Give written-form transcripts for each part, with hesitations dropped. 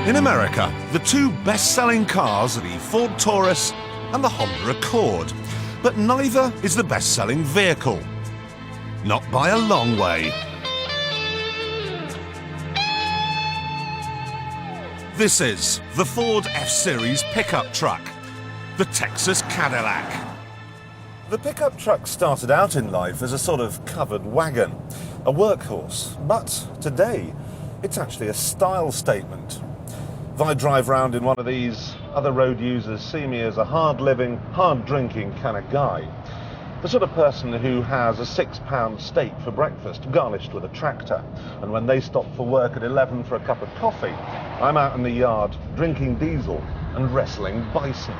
In America, the two best-selling cars are the Ford Taurus and the Honda Accord, but neither is the best-selling vehicle. Not by a long way. This is the Ford F-Series pickup truck, the Texas Cadillac. The pickup truck started out in life as a sort of covered wagon, a workhorse, but today it's actually a style statement. If I drive around in one of these, other road users see me as a hard-living, hard-drinking kind of guy. The sort of person who has a £6 steak for breakfast garnished with a tractor, and when they stop for work at 11 for a cup of coffee, I'm out in the yard drinking diesel and wrestling bison.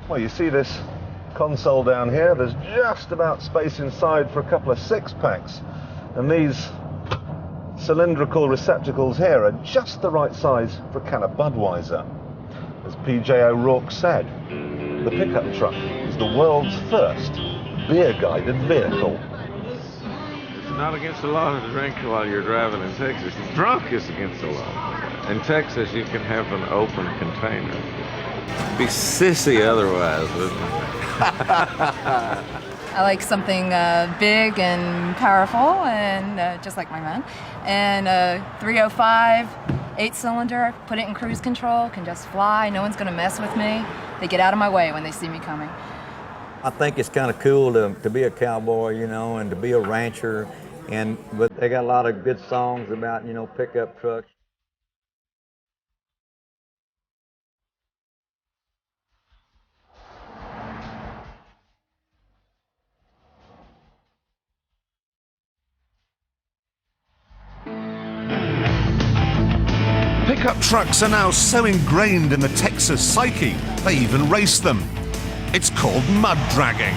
Well, you see this console down here, there's just about space inside for a couple of six-packs, and these cylindrical receptacles here are just the right size for a can of Budweiser. As P.J. O'Rourke said, the pickup truck is the world's first beer-guided vehicle. It's not against the law to drink while you're driving in Texas. It's drunk is against the law. In Texas, you can have an open container. Be sissy otherwise, wouldn't it? I like something big and powerful, and just like my man. And 305, 8-cylinder, put it in cruise control, can just fly. No one's going to mess with me. They get out of my way when they see me coming. I think it's kind of cool to be a cowboy, you know, and to be a rancher. But they got a lot of good songs about, you know, pickup trucks. Pickup trucks are now so ingrained in the Texas psyche, they even race them. It's called mud dragging.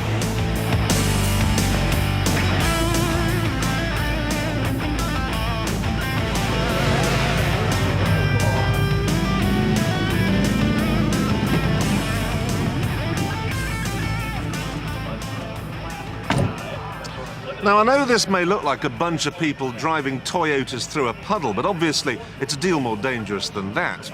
Now, I know this may look like a bunch of people driving Toyotas through a puddle, but obviously it's a deal more dangerous than that.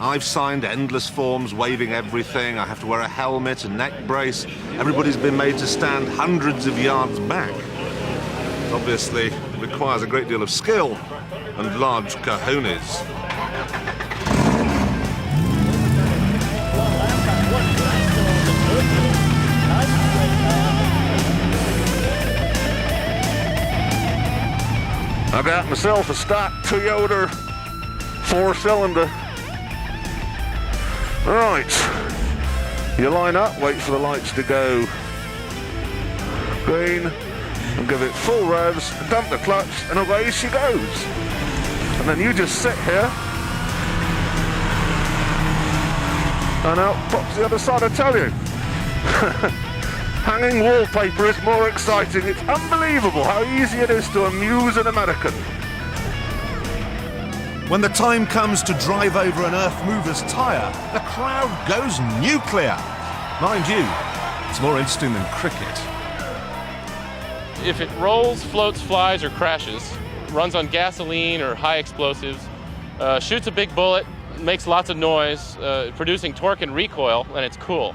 I've signed endless forms waiving everything. I have to wear a helmet, a neck brace. Everybody's been made to stand hundreds of yards back. It obviously requires a great deal of skill and large cojones. I got myself a stock Toyota 4-cylinder. Right, you line up, wait for the lights to go green, and give it full revs, dump the clutch, and away she goes. And then you just sit here, and out pops the other side, I tell you. Hanging wallpaper is more exciting. It's unbelievable how easy it is to amuse an American. When the time comes to drive over an earth mover's tyre, the crowd goes nuclear. Mind you, it's more interesting than cricket. If it rolls, floats, flies, or crashes, runs on gasoline or high explosives, shoots a big bullet, makes lots of noise, producing torque and recoil, and it's cool.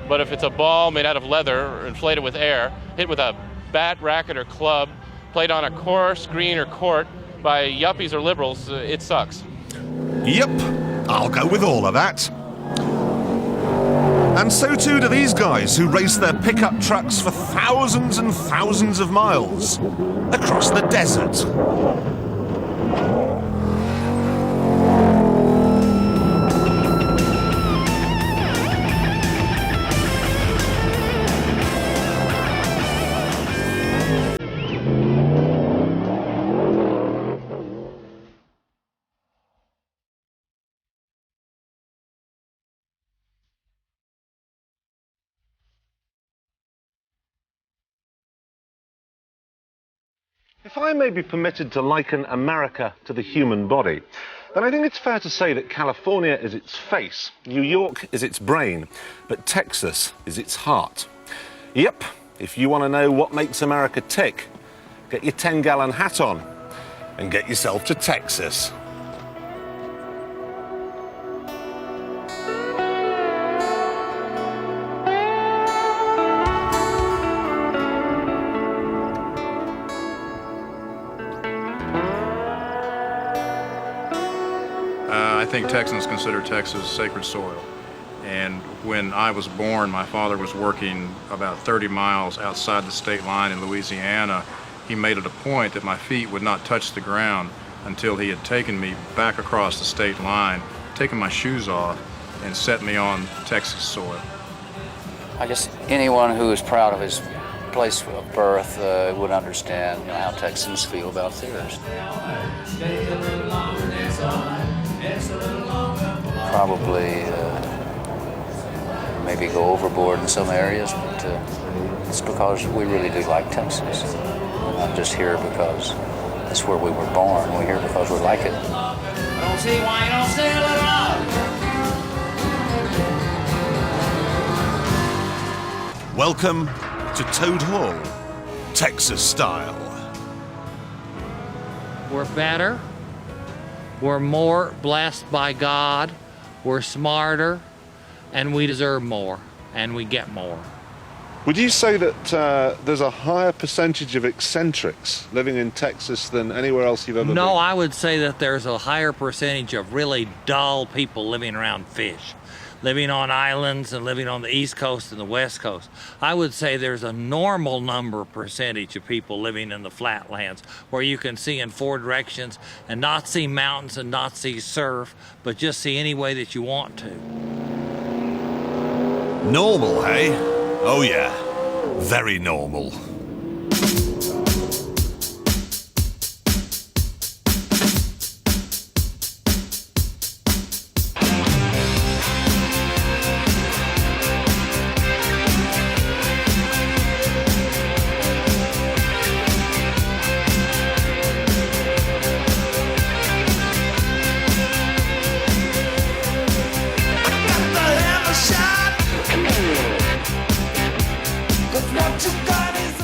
But if it's a ball made out of leather or inflated with air, hit with a bat, racket, or club, played on a course, green, or court by yuppies or liberals, it sucks. Yep, I'll go with all of that. And so too do these guys who race their pickup trucks for thousands and thousands of miles across the desert. If I may be permitted to liken America to the human body, then I think it's fair to say that California is its face, New York is its brain, but Texas is its heart. Yep, if you want to know what makes America tick, get your 10-gallon hat on and get yourself to Texas. I think Texans consider Texas sacred soil. And when I was born, my father was working about 30 miles outside the state line in Louisiana. He made it a point that my feet would not touch the ground until he had taken me back across the state line, taken my shoes off, and set me on Texas soil. I guess anyone who is proud of his place of birth would understand, how Texans feel about theirs. Probably maybe go overboard in some areas, but it's because we really do like Texas. We're not just here because that's where we were born. We're here because we like it. I don't see why you don't steal it all. Welcome to Toad Hall, Texas style. We're better. We're more blessed by God. We're smarter, and we deserve more, and we get more. Would you say that there's a higher percentage of eccentrics living in Texas than anywhere else you've ever been? No, I would say that there's a higher percentage of really dull people living around fish, living on islands and living on the East Coast and the West Coast. I would say there's a normal percentage of people living in the flatlands where you can see in 4 directions and not see mountains and not see surf, but just see any way that you want to. Normal, hey? Oh yeah, very normal.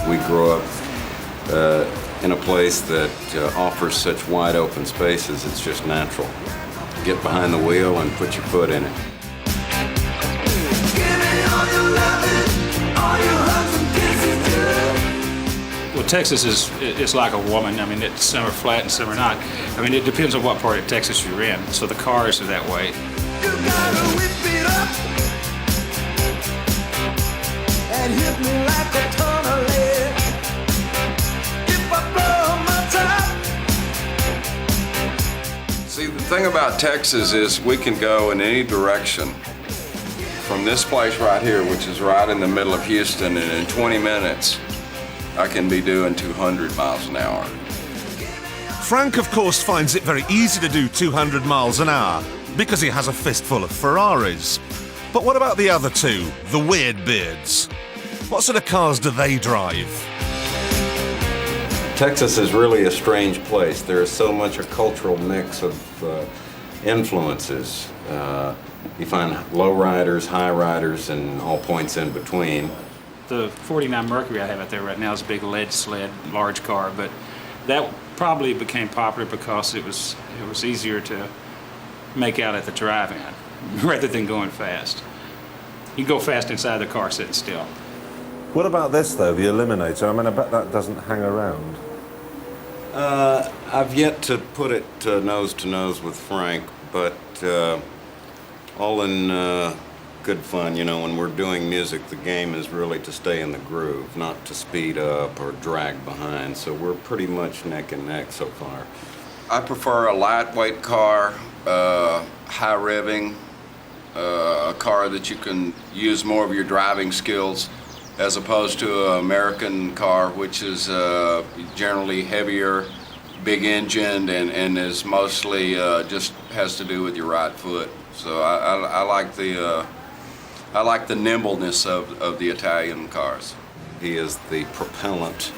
We grow up in a place that offers such wide open spaces, it's just natural. Get behind the wheel and put your foot in it. Well, Texas is like a woman. I mean, it's some are flat and some are not. I mean, it depends on what part of Texas you're in. So the cars are that way. You gotta whip it up and hit me like a ton of lead. If I blow my top. See, the thing about Texas is we can go in any direction. From this place right here, which is right in the middle of Houston, and in 20 minutes, I can be doing 200 miles an hour. Frank, of course, finds it very easy to do 200 miles an hour because he has a fistful of Ferraris. But what about the other two, the weird beards? What sort of cars do they drive? Texas is really a strange place. There is so much a cultural mix of influences. You find low riders, high riders, and all points in between. The 49 Mercury I have out there right now is a big lead sled, large car, but that probably became popular because it was easier to make out at the drive-in rather than going fast. You can go fast inside the car sitting still. What about this, though, the Eliminator? I mean, I bet that doesn't hang around. I've yet to put it nose to nose with Frank, but all in good fun. You know, when we're doing music, the game is really to stay in the groove, not to speed up or drag behind. So we're pretty much neck and neck so far. I prefer a lightweight car, high revving, a car that you can use more of your driving skills, as opposed to an American car, which is generally heavier, big engined, and is mostly just has to do with your right foot. So I like the nimbleness of the Italian cars. He is the propellant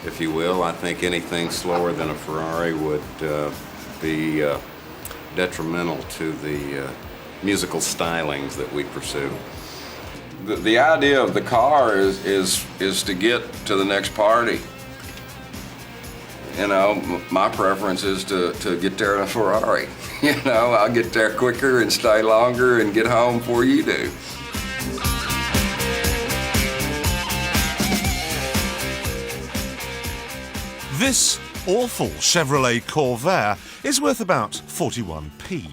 if you will. I think anything slower than a Ferrari would be detrimental to the musical stylings that we pursue. The idea of the car is to get to the next party. You know, my preference is to get there in a Ferrari. You know, I'll get there quicker and stay longer and get home before you do. This awful Chevrolet Corvair is worth about 41p.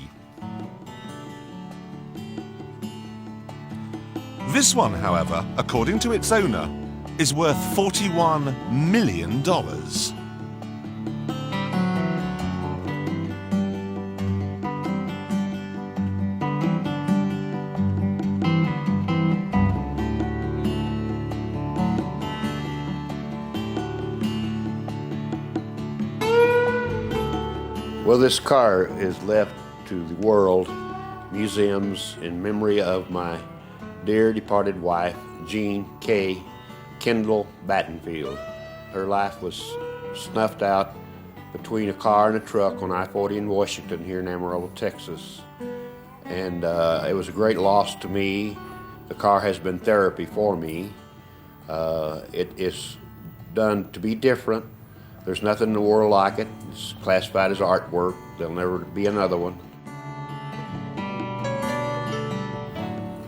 This one, however, according to its owner, is worth $41 million. Well, this car is left to the world, museums, in memory of my dear departed wife, Jean K. Kendall Battenfield. Her life was snuffed out between a car and a truck on I-40 in Washington here in Amarillo, Texas. And it was a great loss to me. The car has been therapy for me. It is done to be different. There's nothing in the world like it. It's classified as artwork. There'll never be another one.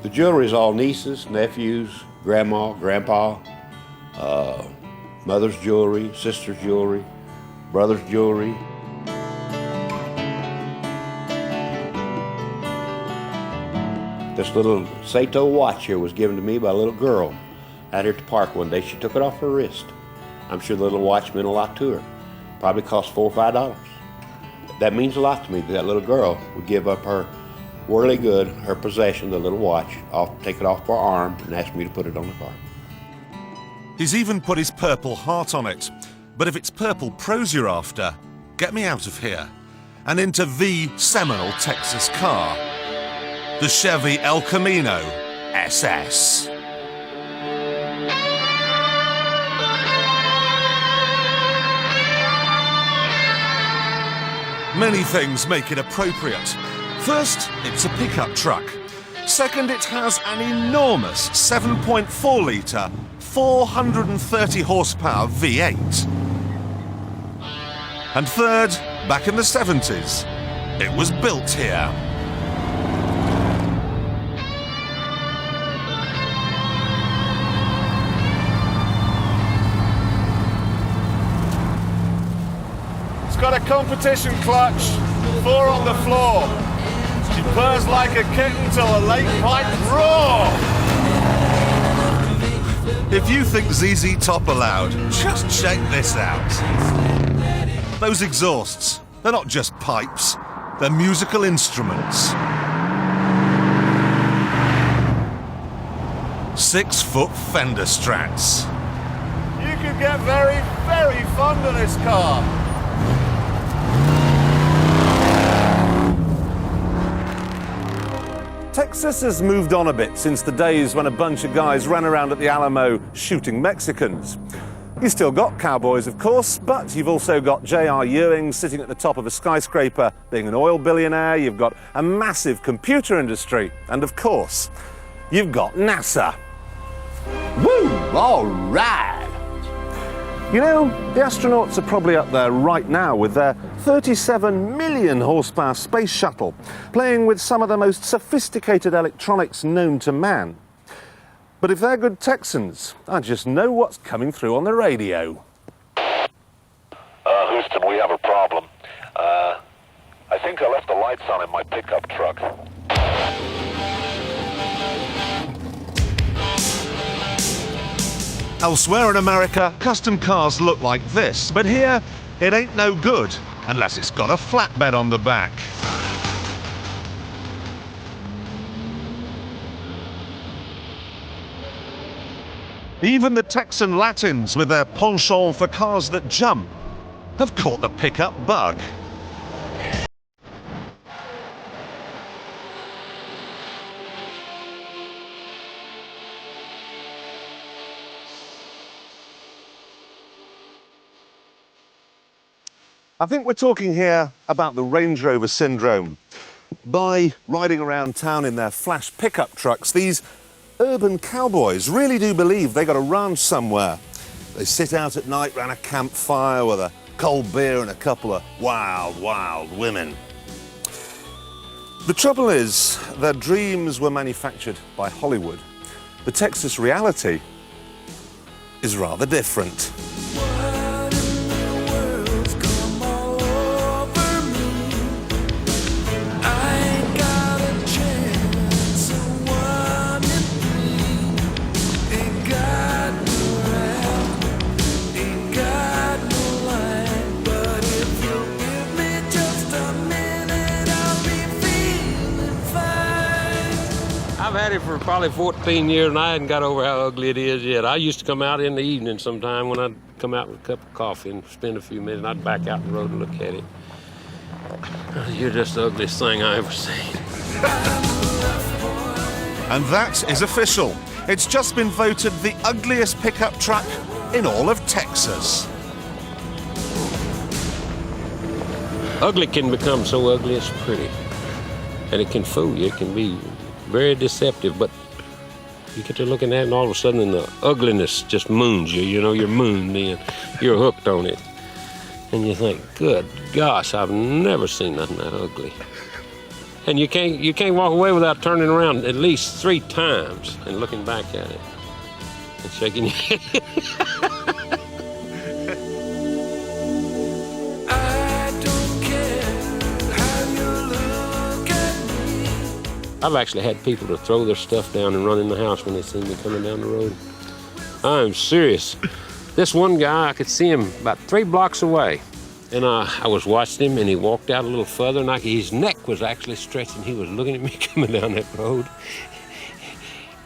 The jewelry is all nieces, nephews, grandma, grandpa, mother's jewelry, sister's jewelry, brother's jewelry. This little Sato watch here was given to me by a little girl out here at the park one day. She took it off her wrist. I'm sure the little watch meant a lot to her. Probably cost $4 or $5. That means a lot to me that little girl would give up her worldly good, her possession, the little watch, take it off her arm and ask me to put it on the car. He's even put his Purple Heart on it. But if it's purple prose you're after, get me out of here and into the seminal Texas car, the Chevy El Camino SS. Many things make it appropriate. First, it's a pickup truck. Second, it has an enormous 7.4-litre, 430 horsepower V8. And third, back in the 70s, it was built here. It's got a competition clutch, 4 on the floor. She purrs like a kitten till the lake pipe roar. If you think ZZ Top are loud, just check this out. Those exhausts, they're not just pipes, they're musical instruments. 6-foot Fender Strats. You could get very, very fond of this car. Texas has moved on a bit since the days when a bunch of guys ran around at the Alamo shooting Mexicans. You've still got cowboys, of course, but you've also got J.R. Ewing sitting at the top of a skyscraper being an oil billionaire. You've got a massive computer industry. And, of course, you've got NASA. Woo! All right! You know, the astronauts are probably up there right now with their 37 million horsepower space shuttle, playing with some of the most sophisticated electronics known to man. But if they're good Texans, I just know what's coming through on the radio. Houston, we have a problem. I think I left the lights on in my pickup truck. Elsewhere in America, custom cars look like this, but here, it ain't no good unless it's got a flatbed on the back. Even the Texan Latins, with their penchant for cars that jump, have caught the pickup bug. I think we're talking here about the Range Rover syndrome. By riding around town in their flash pickup trucks, these urban cowboys really do believe they got a ranch somewhere. They sit out at night round a campfire with a cold beer and a couple of wild, wild women. The trouble is, their dreams were manufactured by Hollywood. The Texas reality is rather different. I've had it for probably 14 years and I hadn't got over how ugly it is yet. I used to come out in the evening sometime when I'd come out with a cup of coffee and spend a few minutes and I'd back out the road and look at it. You're just the ugliest thing I ever seen. And that is official. It's just been voted the ugliest pickup truck in all of Texas. Ugly can become so ugly it's pretty. And it can fool you. It can be very deceptive, but you get to looking at it and all of a sudden the ugliness just moons you. You know, you're mooned then. You're hooked on it. And you think, good gosh, I've never seen nothing that ugly. And you can't walk away without turning around at least 3 times and looking back at it and shaking your head. I've actually had people to throw their stuff down and run in the house when they see me coming down the road. I'm serious. This one guy, I could see him about 3 blocks away. And I was watching him and he walked out a little further and his neck was actually stretching. He was looking at me coming down that road.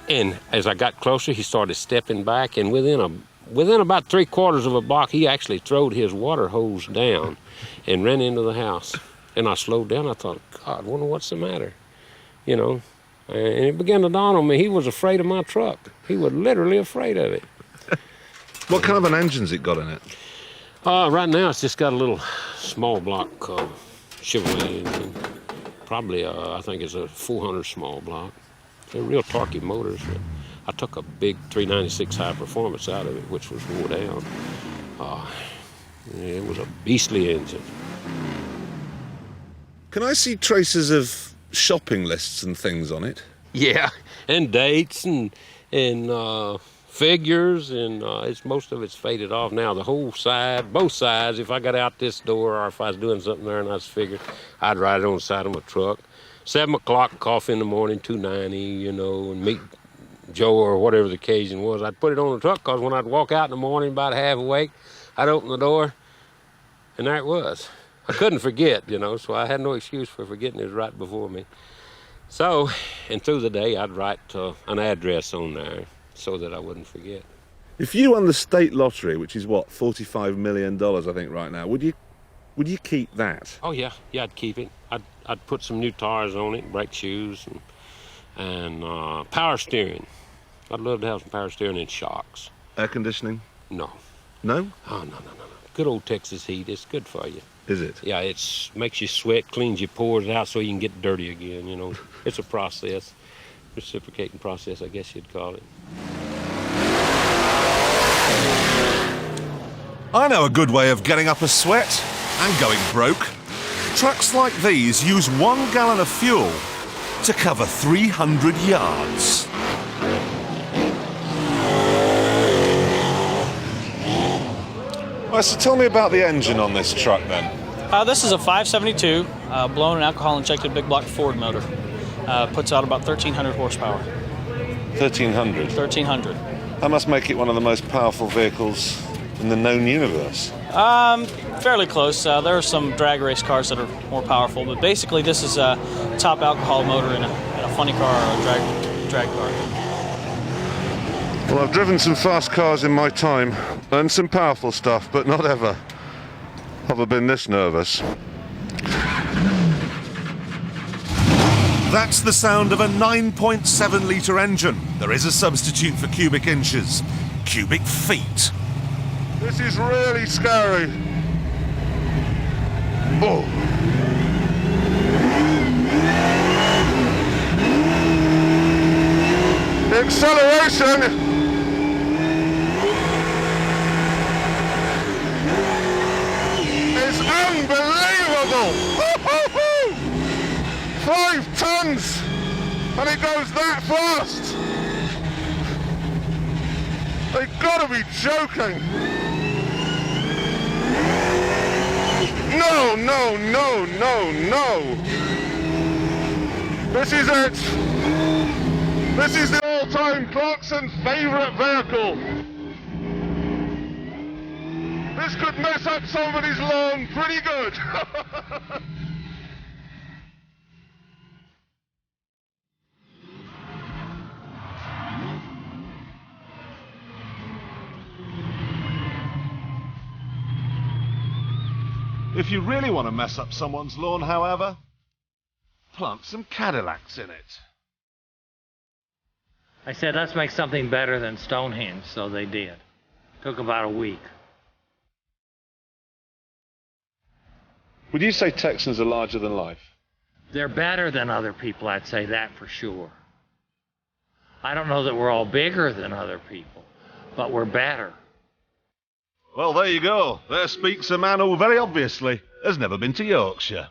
And as I got closer, he started stepping back, and within about 3/4 of a block, he actually throwed his water hose down and ran into the house. And I slowed down. I thought, God, I wonder what's the matter. You know, and it began to dawn on me, he was afraid of my truck. He was literally afraid of it. What kind of an engine's it got in it? Right now it's just got a little small block Chevrolet engine. Probably, I think it's a 400 small block. They're real torquey motors. I took a big 396 high performance out of it, which was wore down. It was a beastly engine. Can I see traces of shopping lists and things on it? Yeah, and dates and figures, and most of it's faded off now. The whole side, both sides. If I got out this door or if I was doing something there and I was figuring, I'd ride it on the side of my truck. 7 o'clock, coffee in the morning, $2.90, you know, and meet Joe or whatever the occasion was. I'd put it on the truck because when I'd walk out in the morning about half awake, I'd open the door, and there it was. I couldn't forget, you know, so I had no excuse for forgetting it was right before me. So, and through the day, I'd write an address on there so that I wouldn't forget. If you won the state lottery, which is what, $45 million, I think, right now, would you keep that? Oh yeah, I'd keep it. I'd put some new tires on it, brake shoes, and power steering. I'd love to have some power steering and shocks. Air conditioning? No. No? Oh, no. Good old Texas heat, it's good for you. Is it? Yeah, it makes you sweat, cleans your pores out so you can get dirty again, you know. It's a process, reciprocating process, I guess you'd call it. I know a good way of getting up a sweat and going broke. Trucks like these use 1 gallon of fuel to cover 300 yards. Right, so tell me about the engine on this truck then. This is a 572 blown and alcohol injected big block Ford motor. Puts out about 1,300 horsepower. 1,300? 1,300. That must make it one of the most powerful vehicles in the known universe. Fairly close. There are some drag race cars that are more powerful, but basically this is a top alcohol motor in a funny car or a drag car. Well, I've driven some fast cars in my time and some powerful stuff, but not ever have I been this nervous. That's the sound of a 9.7 litre engine. There is a substitute for cubic inches. Cubic feet. This is really scary. Oh. The acceleration is unbelievable. Woo-hoo-hoo. 5 tons and it goes that fast. They've got to be joking. No, no, no, no, no. This is it. This is the all-time Clarkson favourite vehicle. This could mess up somebody's lawn pretty good. If you really want to mess up someone's lawn, however, plant some Cadillacs in it. I said, let's make something better than Stonehenge, so they did. Took about a week. Would you say Texans are larger than life? They're better than other people, I'd say that for sure. I don't know that we're all bigger than other people, but we're better. Well, there you go. There speaks a man who very obviously has never been to Yorkshire.